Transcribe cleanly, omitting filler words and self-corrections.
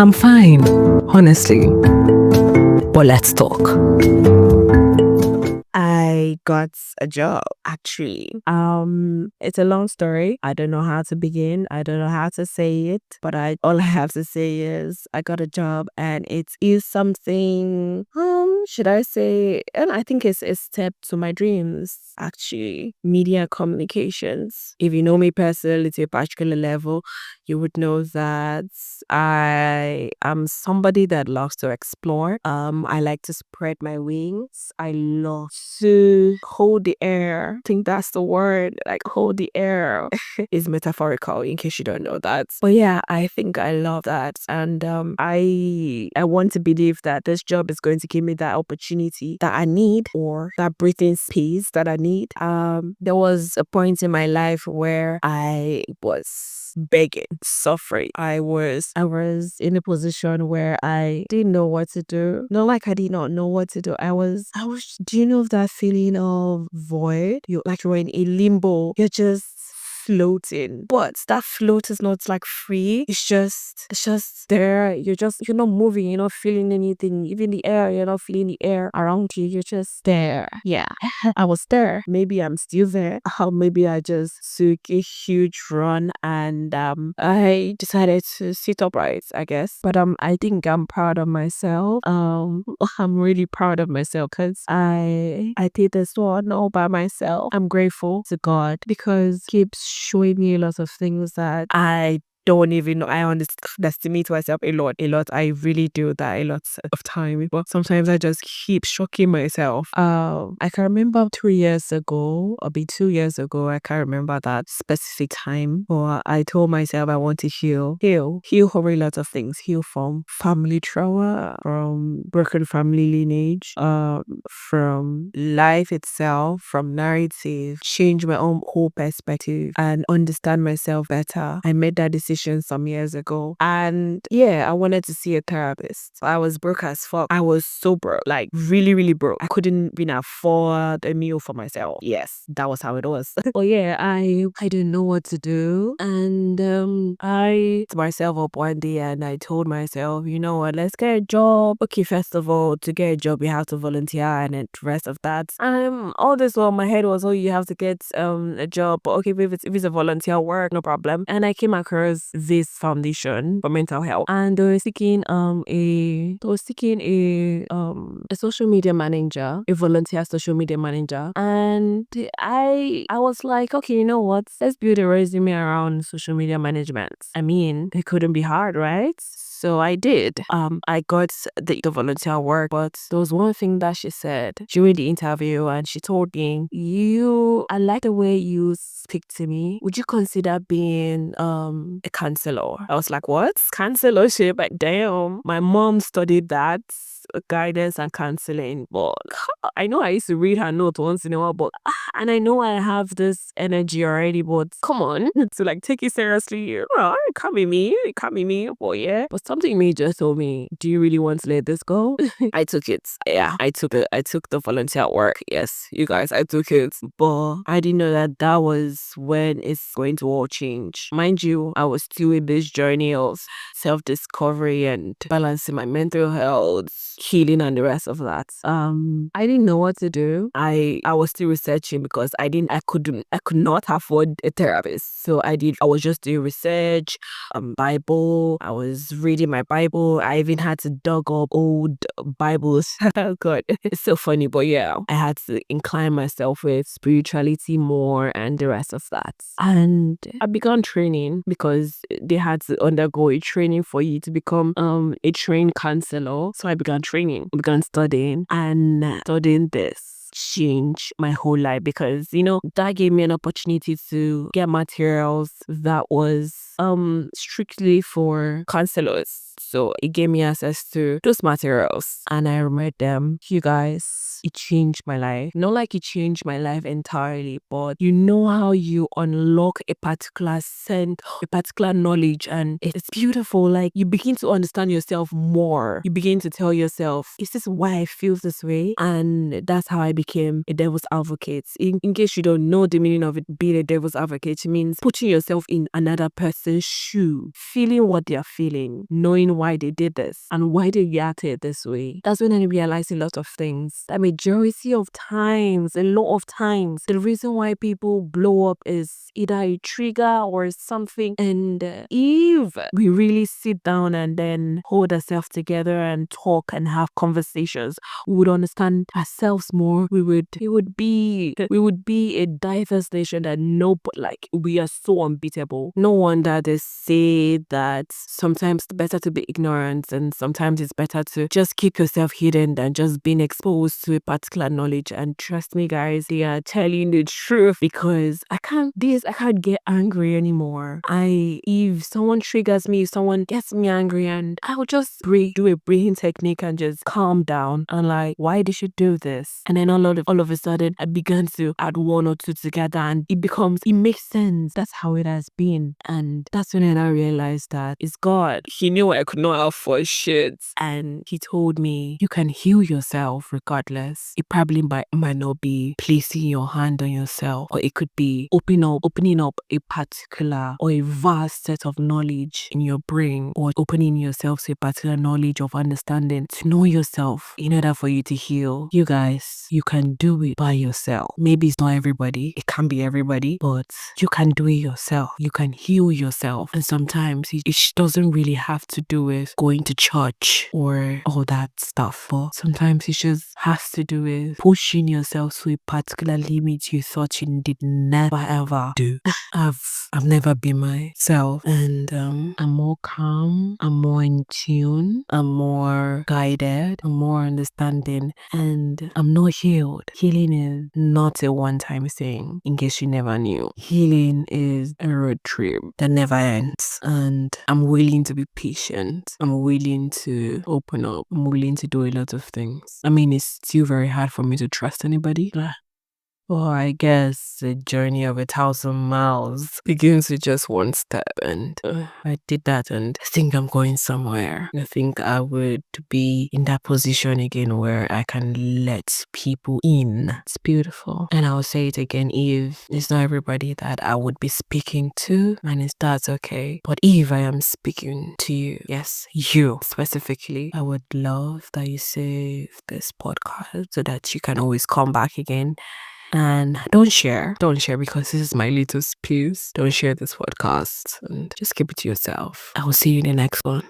I'm fine, honestly. But let's talk. I got a job, actually. It's a long story. I don't know how to begin. I don't know how to say it, but all I have to say is I got a job, and it is something, should I say, and I think it's a step to my dreams, actually. Media communications. If you know me personally to a particular level, you would know that I am somebody that loves to explore. I like to spread my wings. I love to hold the air. I think that's the word. Like, hold the air is metaphorical, in case you don't know that. But yeah, I think I love that. And I want to believe that this job is going to give me that opportunity that I need, or that breathing space that I need. There was a point in my life where I was begging, suffering. I was in a position where I didn't know what to do. Not like I did not know what to do. I was, do you know that feeling of void? You're in a limbo. You're just floating, but that float is not like free. It's just there. You're not moving. You're not feeling anything. Even the air, you're not feeling the air around you. You're just there. Yeah, I was there. Maybe I'm still there. Maybe I just took a huge run, and I decided to sit upright, I guess. But I think I'm proud of myself. I'm really proud of myself because I did this one all by myself. I'm grateful to God because He keeps showing me a lot of things that I don't even know. I underestimate myself a lot. I really do that a lot of time. But sometimes I just keep shocking myself. I can remember 3 years ago, or 2 years ago, I can't remember that specific time. But I told myself I want to heal for a lot of things. Heal from family trauma, from broken family lineage, from life itself, from narrative, change my own whole perspective and understand myself better. I made that decision some years ago, and yeah, I wanted to see a therapist. I was broke as fuck. I was so broke, like really, really broke. I couldn't even afford a meal for myself. Yes, that was how it was. But yeah, I didn't know what to do, and I put myself up one day and I told myself, you know what, let's get a job. Okay, first of all, to get a job you have to volunteer, and then the rest of that. All this while my head was, oh, you have to get a job, but okay, if it's a volunteer work, no problem. And I came across this foundation for mental health, and they were seeking a social media manager, a volunteer social media manager. And I was like, okay, you know what, let's build a resume around social media management. I mean, it couldn't be hard, right? So I did. I got the volunteer work, but there was one thing that she said during the interview, and she told me, I like the way you speak to me. Would you consider being a counselor? I was like, what? Counselorship? Like, damn. My mom studied that, guidance and counseling, but I know I used to read her note once in a while, but and I know I have this energy already, but come on, to like take it seriously, it can't be me, but yeah. But something in me just told me, do you really want to let this go? I took it. Yeah, I took it. I took the volunteer work. Yes, you guys, I took it, but I didn't know that was when it's going to all change. Mind you, I was still in this journey of self-discovery and balancing my mental health, healing, and the rest of that. I didn't know what to do. I was still researching because I could not afford a therapist. So I was just doing research, Bible. I was reading my Bible. I even had to dug up old Bibles. Oh God, it's so funny, but yeah, I had to incline myself with spirituality more and the rest of that. And I began training because they had to undergo a training for you to become a trained counselor. So I began training, began studying, and studying this changed my whole life because, that gave me an opportunity to get materials that was strictly for counselors. So it gave me access to those materials, and I read them. You guys, it changed my life. Not like it changed my life entirely, but you know how you unlock a particular scent, a particular knowledge, and it's beautiful. Like, you begin to understand yourself more. You begin to tell yourself, is this why I feel this way? And that's how I became a devil's advocate. In case you don't know the meaning of it, being a devil's advocate means putting yourself in another person's person's shoe, feeling what they're feeling, knowing why they did this and why they reacted this way. That's when I realized a lot of things. That majority of times, a lot of times, the reason why people blow up is either a trigger or something. And if we really sit down and then hold ourselves together and talk and have conversations, we would understand ourselves more. We would be a diverse nation that we are so unbeatable. No wonder they say that sometimes it's better to be ignorant and sometimes it's better to just keep yourself hidden than just being exposed to a particular knowledge. And trust me, guys, they are telling the truth, because I can't get angry anymore. If someone triggers me, if someone gets me angry, and I will just do a breathing technique and just calm down and like, why did you do this? And then all of a sudden I began to add one or two together and it makes sense. That's how it has been. And that's when I realized that it's God. He knew I could not afford shit. And he told me, you can heal yourself regardless. It probably might not be placing your hand on yourself, or it could be opening up a particular or a vast set of knowledge in your brain, or opening yourself to a particular knowledge of understanding to know yourself in order for you to heal. You guys, you can do it by yourself. Maybe it's not everybody, it can be everybody, but you can do it yourself. You can heal yourself. And sometimes it doesn't really have to do with going to church or all that stuff, but sometimes it just has to do with pushing yourself to a particular limit you thought you did never ever do. I've never been myself, and I'm more calm, I'm more in tune, I'm more guided, I'm more understanding, and I'm not healed. Healing is not a one-time thing, in case you never knew. Healing is a road trip that never ends, and I'm willing to be patient. I'm willing to open up. I'm willing to do a lot of things. I mean, it's still very hard for me to trust anybody. Well, I guess the journey of 1,000 miles begins with just one step, and I did that, and I think I'm going somewhere. I think I would be in that position again where I can let people in. It's beautiful. And I'll say it again, if it's not everybody that I would be speaking to, and that's okay. But if I am speaking to you, yes, you specifically, I would love that you save this podcast so that you can always come back again. And don't share because this is my little space. Don't share this podcast and just keep it to yourself. I will see you in the next one.